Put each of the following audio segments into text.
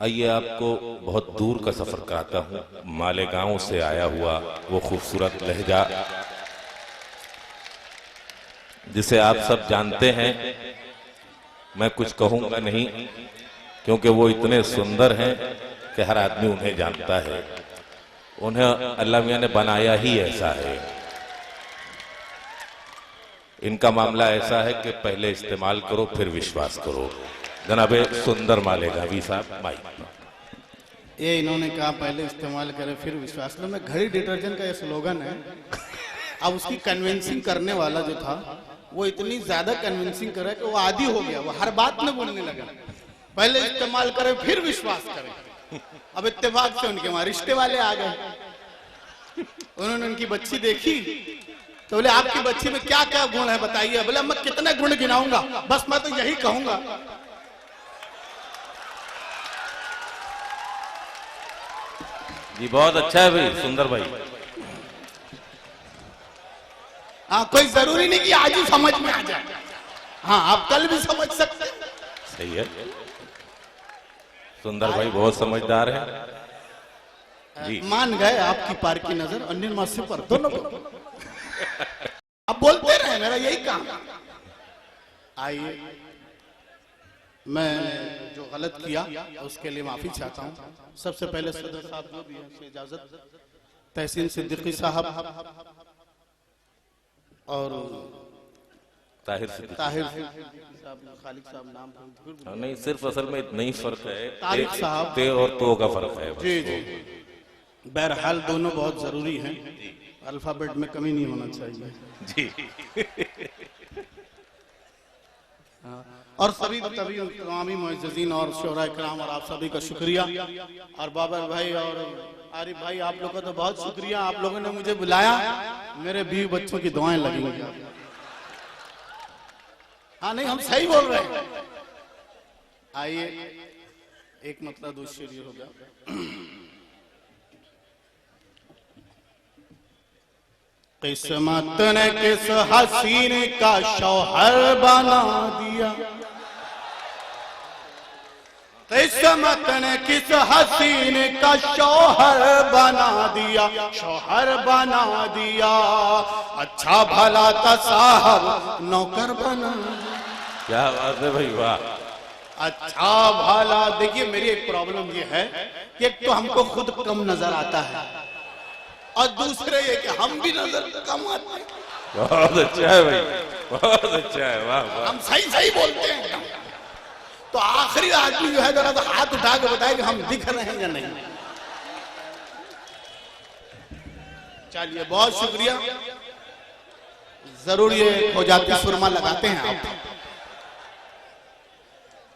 आइए आपको बहुत दूर का सफर कराता हूँ। मालेगांव से आया हुआ वो खूबसूरत लहजा जिसे आप सब जानते हैं। मैं कुछ कहूंगा नहीं क्योंकि वो इतने सुंदर हैं कि हर आदमी उन्हें जानता है। उन्हें अल्लाह मियां ने बनाया ही ऐसा है। इनका मामला ऐसा है कि पहले इस्तेमाल करो फिर विश्वास करो। जनाबे सुंदर मालेगांवी साहब माइक। ये इन्होंने कहा पहले इस्तेमाल करें फिर विश्वास करो। मैं घड़ी डिटर्जेंट का ये स्लोगन है। अब उसकी कन्विंसिंग करने वाला जो था वो इतनी ज्यादा कन्विंसिंग करे कि वो आदी हो गया। वो हर बात में बोलने लगा पहले इस्तेमाल करें फिर विश्वास करें। अब इत्तेफाक से उनके वहां रिश्ते वाले आ गए। उन्होंने उनकी बच्ची देखी तो बोले आपकी बच्ची में क्या क्या गुण है बताइए। बोले मैं कितने गुण गिनाऊंगा, बस मैं तो यही कहूंगा। जी बहुत अच्छा है भाई, सुंदर भाई। हाँ, कोई जरूरी नहीं कि आज ही समझ में आ जाए। हाँ, आप कल भी समझ सकते हैं। सही है, सुंदर भाई बहुत समझदार है जी। मान गए आपकी पार की नजर अन्य मासे पर दोनों को। अब बोलते रहे, मेरा यही काम। आइए, मैं जो गलत किया उसके लिए माफी चाहता हूँ। सबसे पहले सदर साहब जो भी है इजाजत, तहसीन सिद्दीकी साहब और ताहिर साहब, खालिद साहब नाम नहीं, सिर्फ असल में इतना ही फर्क है। तारिक साहब ते और तो का फर्क है। जी जी, बहरहाल दोनों बहुत जरूरी हैं। अल्फाबेट में कमी नहीं होना चाहिए जी। और सभी तमामी मुअज्जिज़ीन और शोरा इकराम और आप सभी का शुक्रिया। और बाबर भाई और आरिफ भाई, आप लोगों का तो बहुत शुक्रिया। आप लोगों ने मुझे बुलाया, मेरे बीवी बच्चों की दुआएं लगेंगी। हाँ नहीं, हम सही बोल रहे हैं। आइए, एक मतलब दो शेर हो गया। किस्मत ने किस हसीन का शौहर बना दिया, किस्मत ने किस हसीन का शौहर बना दिया, शौहर बना दिया। अच्छा भला था साहब नौकर बना। क्या बात है भाई, वाह। अच्छा भला, देखिए मेरी एक प्रॉब्लम ये है कि एक तो हमको खुद कम नजर आता है और दूसरे ये कि हम भी नजर कम आते हैं। बहुत अच्छा है भाई, बहुत अच्छा है, वाह वाह। हम सही सही बोलते हैं। तो आखिरी आदमी जो है जरा तो हाथ उठा के बताए कि हम दिख रहे हैं या नहीं। चलिए, बहुत शुक्रिया। जरूर ये खोजाती सुरमा लगाते हैं आप।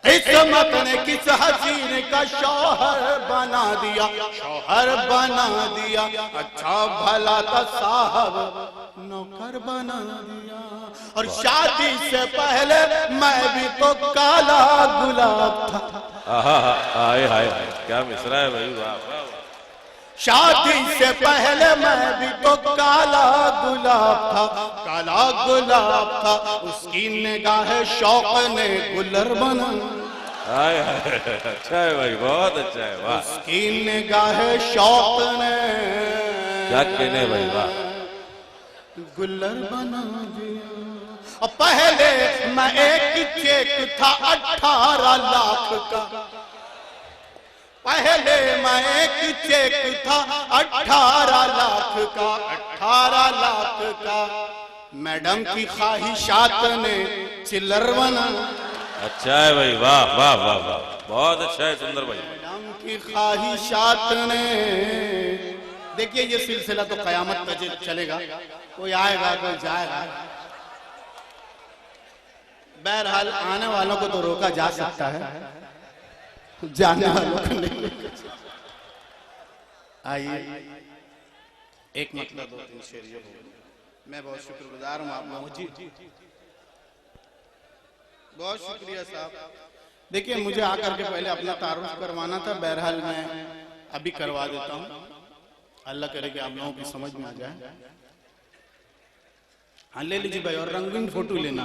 किस्मत ने किस हसीन का शौहर बना दिया, शौहर बना दिया। अच्छा भला था साहब नौकर बना दिया। और शादी से पहले मैं भी तो काला गुलाब था। हाय हाय, क्या मिसरा है भाई, वाह वाह। शादी से पहले मैं भी तो काला गुलाब था, काला गुलाब था। उसकी निगाह शौक ने गुलर बना। हाय हाय, अच्छा है भाई, बहुत अच्छा है, वाह। उसकी निगाह शौक ने क्या कहने भाई, वाह। गुलर बना दिया। और पहले मैं एक चेक था 18 लाख का, पहले मैं एक चेक था 18 लाख का, 18 लाख का। मैडम की ख्वाहिशात ने चिल्लर बना। अच्छा है भाई, वाह वाह वाह वाह, बहुत अच्छा है सुंदर भाई। मैडम की ख्वाहिशात ने, देखिए ये सिलसिला तो कयामत तक चलेगा। कोई आएगा कोई जाएगा। बहरहाल आने वालों को तो रोका जा सकता है, जाने वालों को नहीं। आइए, एक मतलब दो तीन शेर ये हो। मैं बहुत शुक्रगुजार हूँ आप लोगों जी, बहुत शुक्रिया साहब। देखिए, मुझे आकर के पहले अपना तारुफ करवाना था। बहरहाल मैं अभी करवा देता हूँ। अल्लाह करे कि आप लोगों की समझ में आ जाए। हाँ, ले लीजिए भाई, और रंगीन फोटो लेना।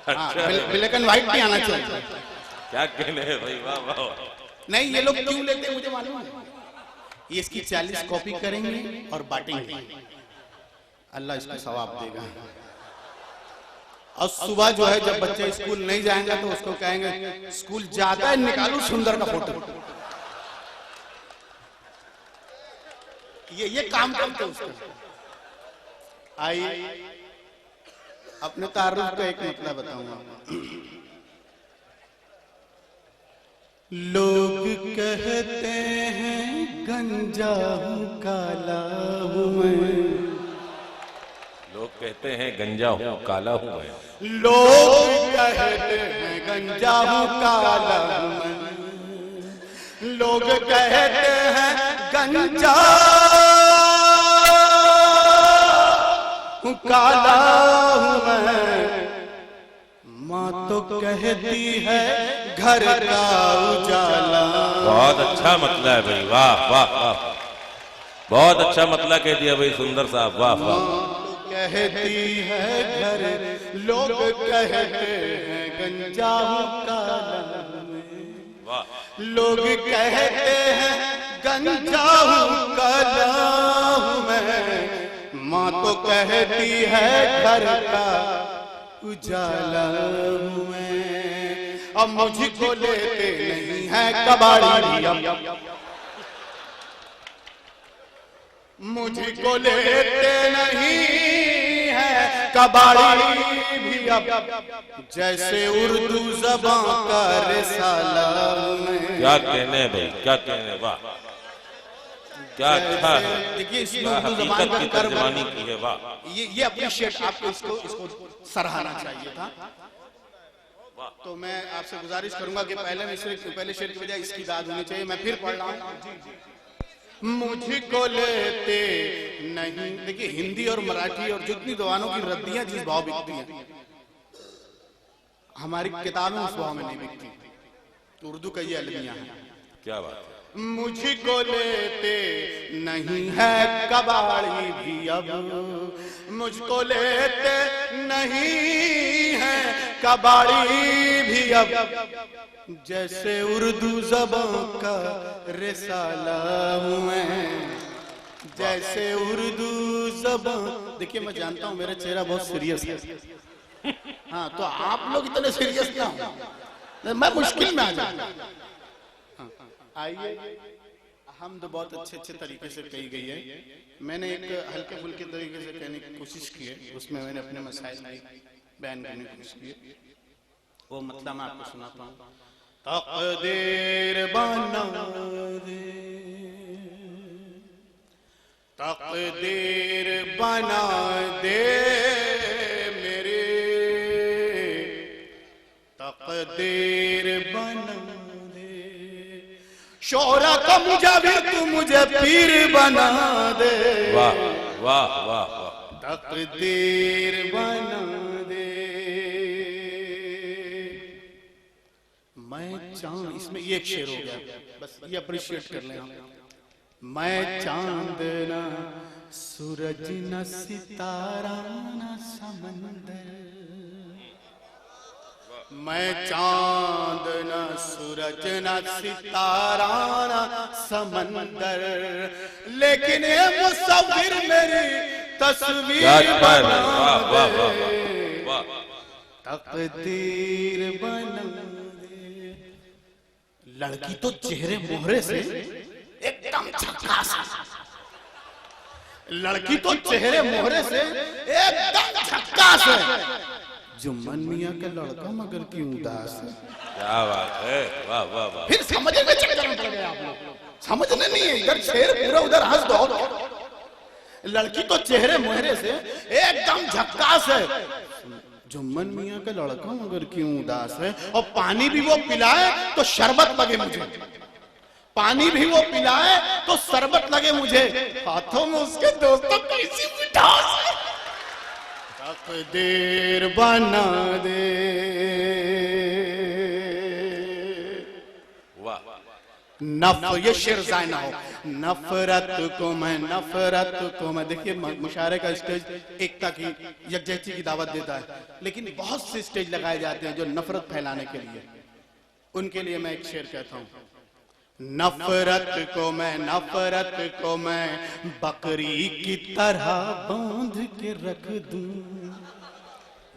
हाँ, ब्लैक एंड व्हाइट भी आना चाहिए। क्या कहने हैं भाई, वाह वाह। नहीं, ये लोग क्यों लेते हैं मुझे मालूम है। ये इसकी 40 कॉपी करेंगे और बांटेंगे, अल्लाह इसको सवाब देगा। और सुबह जो है जब बच्चे स्कूल नहीं जाएंगे तो उसको कहेंगे स्कूल जाता है निकालो सुंदर का फोटो। ये काम करते हैं उसका। आइए अपने तारुफ का एक मतलब बताऊंगा। लोग कहते हैं गंजा हूं काला हूं मैं, लोग कहते हैं गंजा हूँ काला हूँ मैं, लोग कहते हैं गंजा हूं काला हूं मैं, लोग कहते हैं गंजा हूं काला हूं मैं, माँ तो कहती है घर का उजाला। बहुत अच्छा मतला है भाई, वाह वाह वाह, बहुत अच्छा मतला कह दिया भाई सुंदर साहब, वाह वाह। कहती है घर, लोग कहते हैं गंजा हूं काला हूं, वाह लोग कहते हैं गंजा हूं काला हूं मैं, माँ तो कहती है घर का उजाला हूं मैं। अब मुझको लेते नहीं है कबाड़ी, मुझको लेते नहीं है कबाड़ी भी अब, जैसे उर्दू ज़बान का रिसाला में। क्या कहने भाई, क्या कहने, वाह क्या अच्छा है। देखिए इसमें क्या उर्दू ज़बान हकीकत का की कर्म, तर्जमानी की है, वाह। ये अप्रिशिएट आपको इसको सराहना चाहिए था। तो मैं आपसे गुजारिश करूंगा कि पहले शेर की बजाय इसकी दाद होनी चाहिए। मैं फिर पढ़ रहा हूँ। मुझको लेते नहीं, देखिए हिंदी और मराठी और जितनी जबानों की रद्दियां जिस भाव बिकती हैं, हमारी किताबें उस भाव में नहीं बिकती। उर्दू का ये अलमिया है। क्या बात है। मुझको लेते नहीं है कबाड़ी भी अब, मुझको लेते नहीं है कबाड़ी भी अब, जैसे उर्दू ज़बान का रिसाला हूं मैं, जैसे उर्दू ज़बान। देखिए मैं जानता हूं मेरा चेहरा बहुत सीरियस है, हाँ तो आप लोग इतने सीरियस ना हो, मैं मुश्किल में आ जाऊंगा। आइए, हमद बहुत अच्छे तरीके से कही गई है। मैंने एक हल्के फुल्के तरीके से कहने की कोशिश की है, उसमें मैंने अपने मसाइल बयान करने की कोशिश की है। वो मतलब मैं आपको सुनाता हूँ। तक़दीर बना दे, तक़दीर बना दे मेरे, तक़दीर बना दे, शोहरा का मुजाविर तू मुझे पीर बना दे। वाह वाह वाह वाह। तक़दीर बना दे। मैं चांद, इसमें ये एक शेर हो गया, बस ये अप्रिशिएट कर लें आप। मैं चांद ना सूरज न सितारा न समंदर, मैं चांद न सूरज न सितारा न समंदर, लेकिन ये मुसव्विर मेरी तस्वीर बना दे, तक़दीर बना दे। लड़की तो चेहरे मोहरे से एकदम झकास, लड़की तो चेहरे मोहरे से एकदम झकास है, जुम्मन मियां का लड़का मगर क्यों उदास है। क्या बात है, वाह वाह वाह। फिर समझने में चक्कर में पड़ गए आप लोग, समझने नहीं है, इधर शेर पूरा उधर हंस दो। लड़की तो चेहरे मोहरे से एकदम झकास है, जुम्मन मियां का लड़का मगर क्यों उदास है। और पानी भी वो पिलाए तो शरबत लगे मुझे, पानी भी वो पिलाए तो शरबत लगे मुझे, हाथों में उसके दोस्तों कैसी मिठास है। तक़दीर बना दे। नफ, ये शेर जाए ना हो, नफरत को मैं देखिए मुशायरे का स्टेज एकता की यकजहती की दावत देता है, लेकिन बहुत से स्टेज लगाए जाते हैं जो नफरत फैलाने के लिए। उनके लिए मैं एक शेर कहता हूँ। नफरत को मैं बकरी की तरह बांध के रख दूं।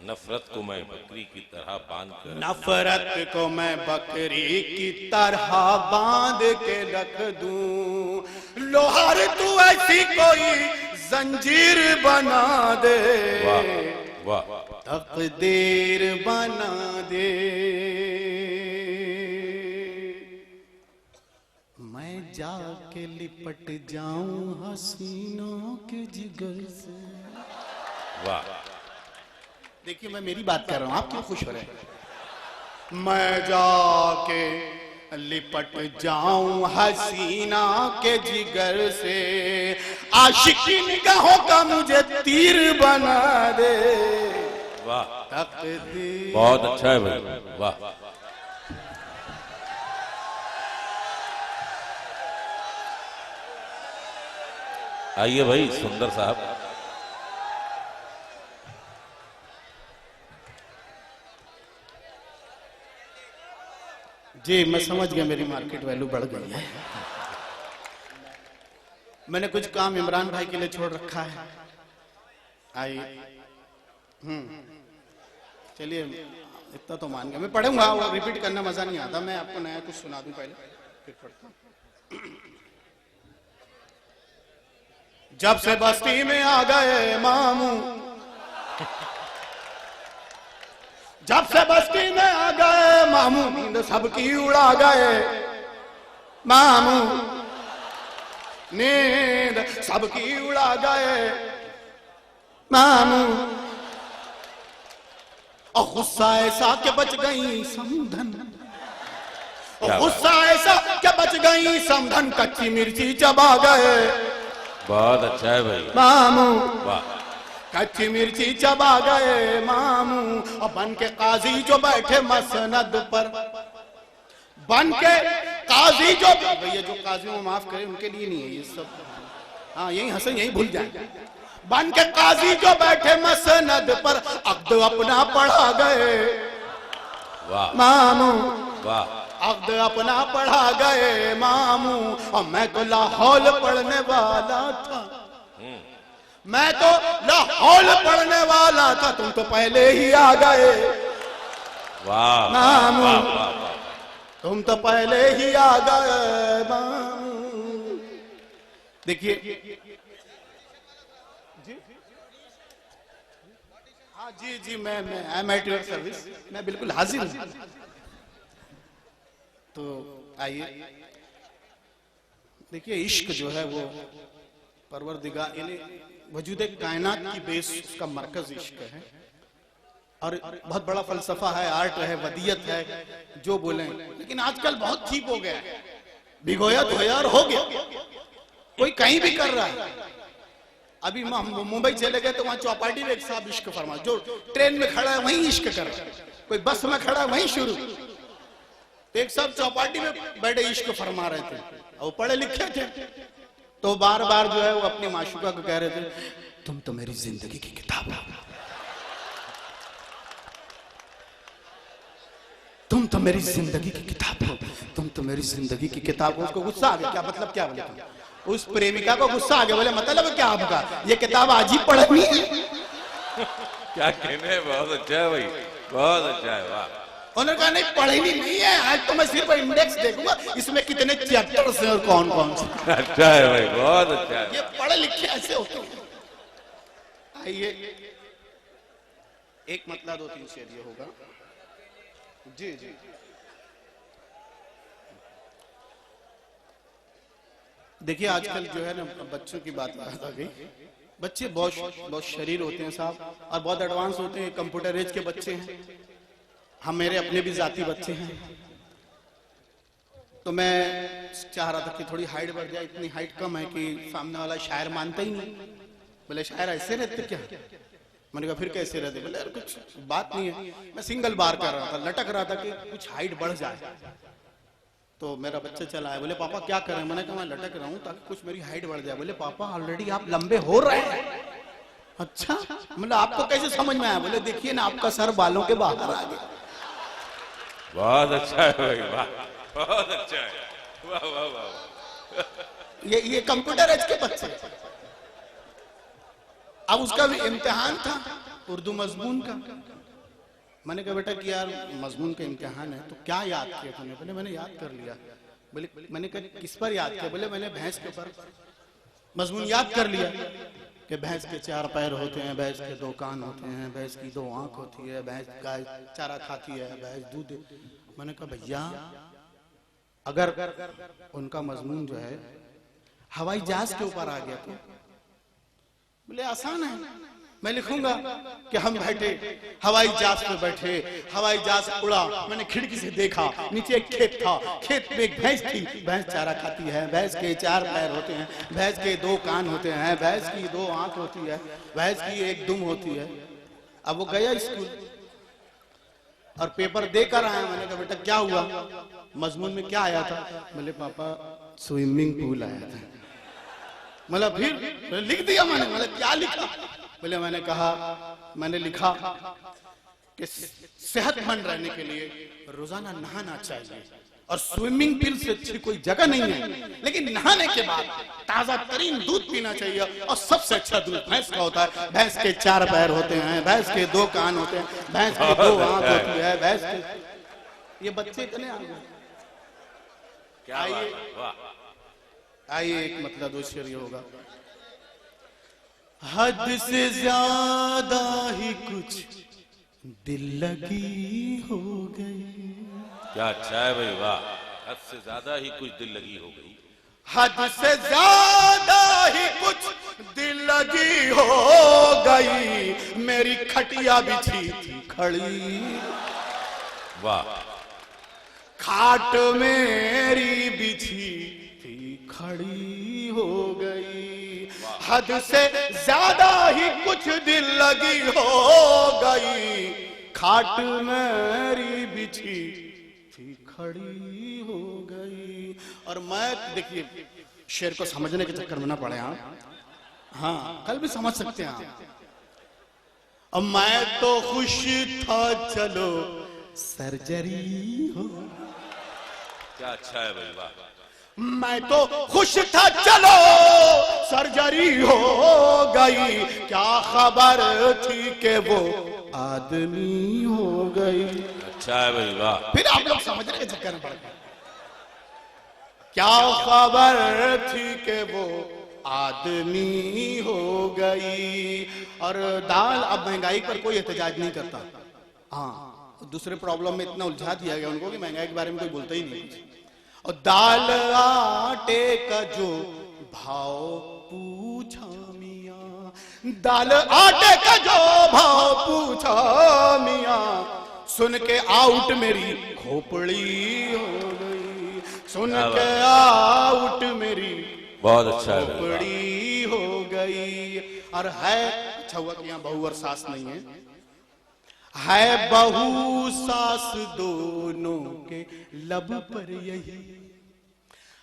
नफरत को मैं बकरी की तरह बांध कर, नफरत को मैं बकरी की तरह बांध के रख दूं। लोहार तू ऐसी कोई जंजीर बना दे, वाह वाह, तकदीर बना दे। मैं जाके लिपट जाऊं हसीनों के जिगर से। वाह। देखिए मैं मेरी बात कर रहा हूं, आप क्यों खुश हो रहे हैं? मैं जाके लिपट जाऊं हसीना के जिगर से, आशिकी निगाहों का मुझे तीर बना दे। वाह, तकदीर। बहुत अच्छा है भाई, वाह। आइए भाई सुंदर साहब। जी मैं समझ गया, मेरी मार्केट वैल्यू बढ़ गई है। मैंने कुछ काम इमरान भाई के लिए छोड़ रखा है। आइए। चलिए इतना तो मान गया, मैं पढ़ूंगा, वो रिपीट करना मजा नहीं आता। मैं आपको नया कुछ सुना दूं पहले, फिर पढ़ता हूं। जब से बस्ती में आ गए मामू, जब से बस्ती में आ गए मामू, नींद सबकी उड़ा गए मामू, नींद सबकी उड़ा गए मामू। और गुस्सा ऐसा के बच गई समधन, और गुस्सा ऐसा के बच गई समधन, कच्ची मिर्ची चबा गए। बहुत अच्छा है भाई मामू, वाह। कच्ची मिर्ची चबा गए मामू। और बन के काजी जो बैठे मसनद पर, बन के काजी जो, भैया जो काजी को माफ करे उनके लिए नहीं है ये सब, हाँ यही हंसे यही भूल जाए। बन के काजी जो बैठे मसनद पर, अब्द अपना पढ़ा गए वाह मामू, वाह। अब्द अपना पढ़ा गए मामू। और मैं तो लाहौल पढ़ने वाला था, मैं तो लाहौल पढ़ने वाला था, तुम तो पहले ही आ गए वाह मामू, वाह, वाह, वाह। तुम तो पहले ही आ गए मामू। देखिए हाँ जी मैं I am at your service, मैं बिल्कुल हाजिर हूं। तो आइए देखिए, इश्क जो है वो परवरदिगार यानी वजूद कायनात की बेस, उसका मरकज इश्क है। और बहुत बड़ा फलसफा है, आर्ट है, वदियत है, जो बोले। लेकिन आजकल बहुत चीप हो गया है, भिगोया धोया और हो गया, कोई कहीं भी कर रहा है। अभी मुंबई चले गए तो वहां चौपाटी में एक साहब इश्क फरमा, जो ट्रेन में खड़ा है वहीं इश्क कर रहा है, कोई बस में खड़ा है वहीं शुरू। तो एक साहब चौपाटी में बैठे इश्क फरमा रहे थे, वो पढ़े लिखे थे, तो बार बार जो है वो अपनी माशूका को कह रहे थे, तुम तो मेरी जिंदगी की किताब हो, तुम तो मेरी जिंदगी की किताब हो, तुम तो मेरी जिंदगी की किताब हो। उसको गुस्सा आ गया, क्या मतलब क्या बोले, उस प्रेमिका को गुस्सा आ गया, बोले मतलब क्या आपका, ये किताब आज ही पढ़नी है। क्या कहने, बहुत अच्छा है भाई, बहुत अच्छा है, वाह। उन्होंने कहा नहीं पढ़नी नहीं है, आज तो मैं सिर्फ इंडेक्स देखूंगा इसमें कितने चैप्टर्स हैं और कौन कौन से। अच्छा है भाई, बहुत अच्छा है। ये पढ़े लिखे ऐसे होते हैं। आइए एक मतलब दो तीन शेर ये होगा। जी जी देखिए, आजकल जो है ना बच्चों की बात आ गई, बच्चे बहुत शरीर होते हैं साहब, और बहुत एडवांस होते हैं, कंप्यूटर एज के बच्चे हैं। हम मेरे अपने भी जाती बच्चे हैं, तो मैं चाह रहा था कि थोड़ी हाइट बढ़ जाए। इतनी हाइट कम है कि सामने वाला शायर मानता ही नहीं, बोले शायर ऐसे रहते क्या। मैंने कहा फिर कैसे रहते, बोले यार कुछ बात नहीं है। मैं सिंगल बार कर रहा था, लटक रहा था कि कुछ हाइट बढ़ जाए। तो मेरा बच्चा चला है, बोले पापा क्या करें। मैंने कहा मैं लटक रहा हूँ ताकि कुछ मेरी हाइट बढ़ जाए। बोले पापा ऑलरेडी आप लंबे हो रहे हैं। अच्छा, मतलब आपको कैसे समझ में आया। बोले देखिए ना आपका सर बालों के बाहर आ गया। बहुत अच्छा है भाई, वाह, बहुत अच्छा है। वाह वाह वाह। ये कंप्यूटर एज के बच्चे। अब उसका भी इम्तिहान था उर्दू मजमून का। मैंने कहा बेटा कि यार मजमून का इम्तिहान है तो क्या याद किया तूने? बोले मैंने याद कर लिया। बोले मैंने कहा किस पर याद किया? बोले मैंने भैंस के ऊपर मजमून याद कर लिया कि भैंस के 4 पैर होते हैं, भैंस के 2 कान होते हैं, भैंस की 2 आंख होती है, भैंस गाय चारा खाती है, भैंस दूध। मैंने कहा भैया अगर उनका मजमून जो है हवाई जहाज के ऊपर आ गया तो? बोले आसान है, मैं लिखूंगा कि हम बैठे हवाई जहाज पे बैठे, हवाई जहाज उड़ा, मैंने खिड़की से देखा नीचे एक खेत था, खेत में एक भैंस थी, भैंस चारा खाती है, भैंस के 4 पैर होते हैं, भैंस के 2 कान होते हैं, भैंस की 2 आंख होती है, भैंस की 1 दुम होती है। अब वो गया स्कूल और पेपर देकर आया। मैंने कहा बेटा क्या हुआ? मजमून में क्या आया था? बोले पापा स्विमिंग पूल आया था। मतलब फिर लिख दिया मैंने। मतलब क्या लिखा? बोले मैंने लिखा कि सेहतमंद रहने के लिए रोजाना नहाना चाहिए और स्विमिंग पूल से अच्छी कोई जगह नहीं है, लेकिन नहाने के बाद ताजा तरीन दूध पीना चाहिए और सबसे अच्छा दूध भैंस का होता है। भैंस के 4 पैर होते हैं, भैंस के 2 कान होते हैं, भैंस की 2 आंख होती है, भैंस के। ये बच्चे इतने आ गए। आइए एक मतलब दो शेर ये होगा। हद से ज्यादा ही कुछ दिल लगी हो गई। क्या अच्छा है भाई, वाह। हद से ज्यादा ही कुछ दिल लगी हो गई। हद से ज्यादा ही कुछ दिल लगी हो गई, मेरी खटिया बिछी थी खड़ी, वाह। खाट मेरी बिछी थी खड़ी हो गई। हद से ज्यादा ही कुछ दिल लगी हो गई, खाट मेरी बिछी थी खड़ी हो गई। और मैं देखिए शेर को समझने के चक्कर में ना पड़े आप, हाँ कल भी समझ सकते हैं आप। अब मैं तो खुश था चलो सर्जरी हो। क्या अच्छा है भाई, वाह। मैं तो खुश था चलो सर्जरी हो गई, क्या खबर थी कि वो आदमी हो गई। अच्छा है भाई, वाह। फिर आप लोग समझने के चक्कर में पड़ गए। क्या खबर थी कि वो आदमी हो गई। और दाल, अब महंगाई पर कोई एहतजाज नहीं करता। हाँ, दूसरे प्रॉब्लम में इतना उलझा दिया गया उनको कि महंगाई के बारे में कोई बोलता ही नहीं। और दाल आटे का जो भाव पूछा मियां, दाल आटे का जो भाव पूछा मियां, सुन के आउट मेरी खोपड़ी हो गई, सुन के आउट मेरी बहुत अच्छा है, खोपड़ी हो गई। और है अच्छा हुआ कि यहाँ बहू और सास नहीं है बहू सास दोनों के लब पर यही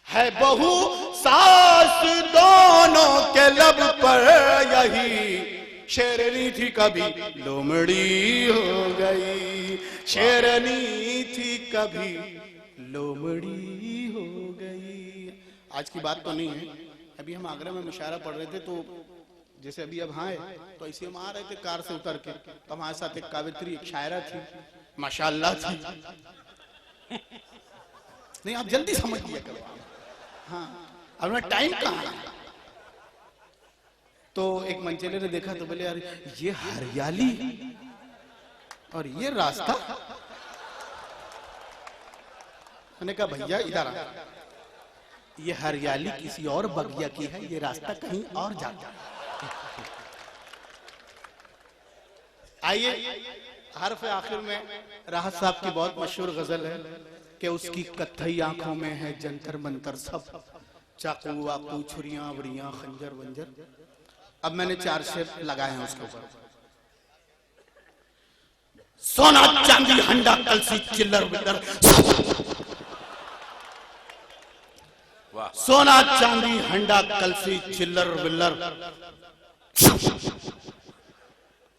है, बहू सास दोनों के लब पर यही। शेरनी थी कभी लोमड़ी हो गई, शेरनी थी कभी लोमड़ी हो गई। आज की बात तो नहीं है, अभी हम आगरा में मुशायरा पढ़ रहे थे तो जैसे अभी अब हाँ तो ऐसे हम आ रहे थे कार से उतर के, तो हमारे साथ एक कावित्री एक शायरा थी, माशाअल्लाह थी। नहीं आप जल्दी समझ लिया करो। हाँ अब मैं टाइम कहाँ। तो एक मंचेले ने देखा तो बोले यार ये हरियाली और ये रास्ता। मैंने कहा भैया इधर आ, ये हरियाली किसी और बगिया की है, ये रास्ता कहीं और जाता है। आइए हर्फ आखिर में राहत साहब की बहुत मशहूर गजल है कि उसकी कत्थई आंखों में है जंतर मंतर सब, चाकू वाकू छुरियां वड़ियां खंजर वंजर। अब मैंने 4 शेर लगाए हैं उसके ऊपर। सोना चांदी हंडा कलसी चिल्लर बिल्लर, सोना चांदी हंडा कलसी चिल्लर बिल्लर,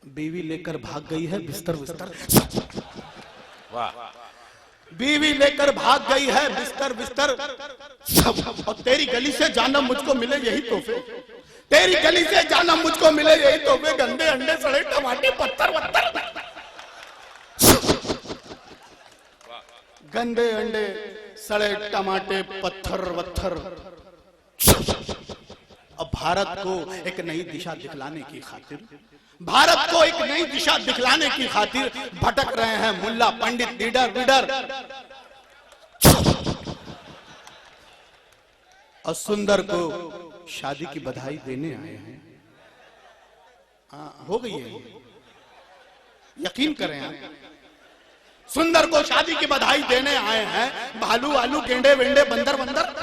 बीवी लेकर भाग गई है बिस्तर बिस्तर। वाह। बीवी लेकर भाग गई है बिस्तर बिस्तर सब, और तेरी गली से जाना मुझको मिले यही तोहफे, तेरी गली से जाना मुझको मिले यही तोहफे, गंदे अंडे सड़े टमाटे पत्थर वत्थर, गंदे अंडे सड़े टमाटे पत्थर वत्थर। अब भारत को एक नई दिशा दिखलाने की खातिर, भारत को एक नई दिशा दिखलाने की खातिर भटक रहे हैं मुल्ला पंडित लीडर लीडर, और सुंदर को शादी की बधाई देने आए हैं। हाँ, हो गई है, यकीन करें आप। सुंदर को शादी की बधाई देने आए हैं, भालू आलू गेंडे वेंडे बंदर बंदर